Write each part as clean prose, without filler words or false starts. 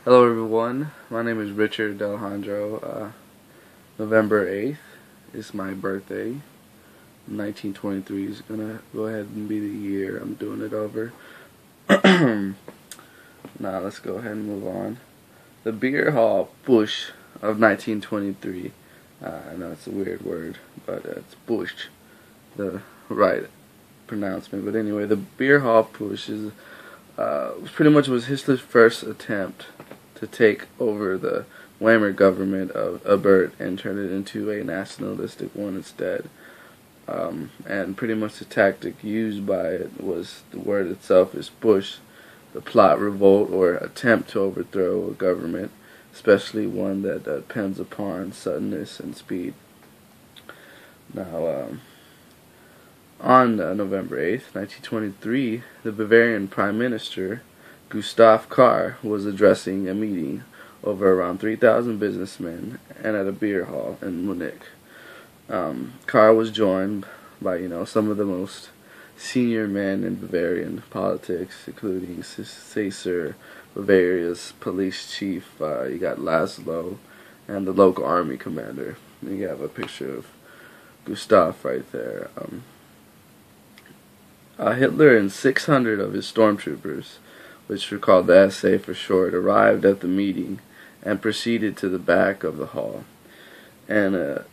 Hello everyone, my name is Richard Alejandro. November 8th is my birthday. 1923 is gonna go ahead and be the year I'm doing it over. Now let's go ahead and move on. The Beer Hall Push of 1923. I know it's a weird word, but it's Bush, the right pronouncement. But anyway, the Beer Hall Push is pretty much was Hitler's first attempt to take over the Weimar government of Ebert and turn it into a nationalistic one instead. And pretty much the tactic used by it was, the word itself is Bush, the plot, revolt, or attempt to overthrow a government, especially one that depends upon suddenness and speed. Now, on November 8th, 1923, the Bavarian Prime Minister, Gustav Kahr, was addressing a meeting over around 3,000 businessmen and at a beer hall in Munich. Kahr was joined by, some of the most senior men in Bavarian politics, including Caesar, Bavaria's police chief, you got Laszlo, and the local army commander. You have a picture of Gustav right there. Hitler and 600 of his stormtroopers, which were called the SA for short, arrived at the meeting and proceeded to the back of the hall. And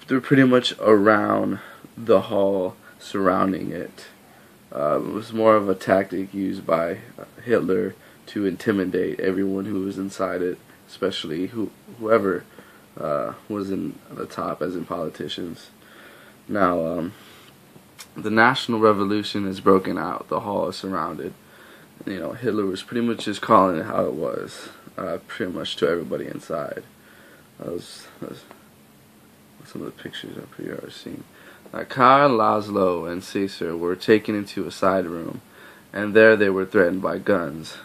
they're pretty much around the hall, surrounding it. It was more of a tactic used by Hitler to intimidate everyone who was inside it, especially whoever was in the top, as in politicians. Now, the national revolution has broken out. The hall is surrounded. Hitler was pretty much just calling it how it was, pretty much to everybody inside. That was some of the pictures up here I've seen. Kahr, Laszlo, and Caesar were taken into a side room, and there they were threatened by guns.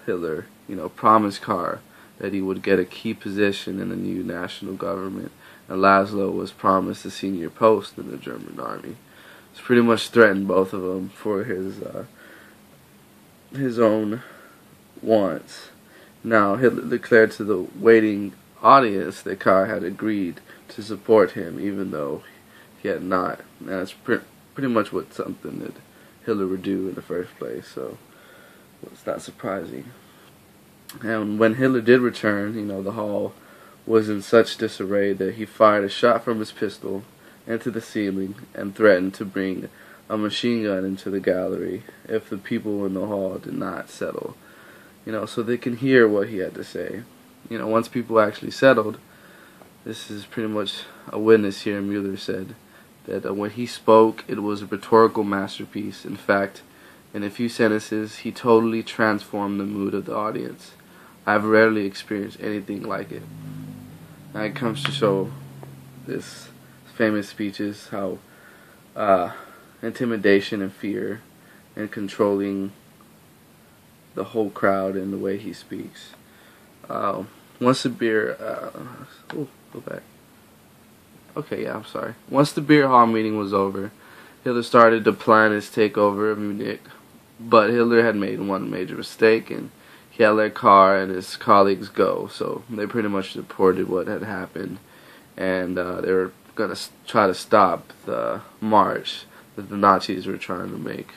Hitler, promised Kahr that he would get a key position in the new national government, and Laszlo was promised a senior post in the German army. He's pretty much threatened both of them for his own wants. Now, Hitler declared to the waiting audience that Kahr had agreed to support him, even though he had not. And that's pretty much something that Hitler would do in the first place, so it's not surprising. And when Hitler did return, the hall was in such disarray that he fired a shot from his pistol into the ceiling and threatened to bring a machine gun into the gallery if the people in the hall did not settle, so they can hear what he had to say. Once people actually settled, this is pretty much a witness here. Mueller said that when he spoke, it was a rhetorical masterpiece. In fact, in a few sentences, he totally transformed the mood of the audience. I've rarely experienced anything like it. Now it comes to show this famous speeches how intimidation and fear and controlling the whole crowd in the way he speaks. Once the beer go back. Okay, yeah, I'm sorry. Once the beer hall meeting was over, Hitler started to plan his takeover of Munich, but Hitler had made one major mistake, and he had let Kahr and his colleagues go, so they pretty much reported what had happened, and they were going to try to stop the march that the Nazis were trying to make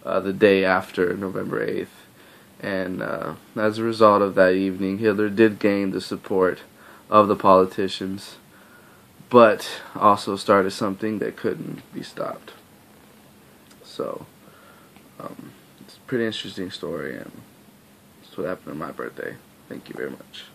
the day after November 8th. And as a result of that evening, Hitler did gain the support of the politicians, but also started something that couldn't be stopped. So, it's a pretty interesting story, and that's what happened on my birthday. Thank you very much.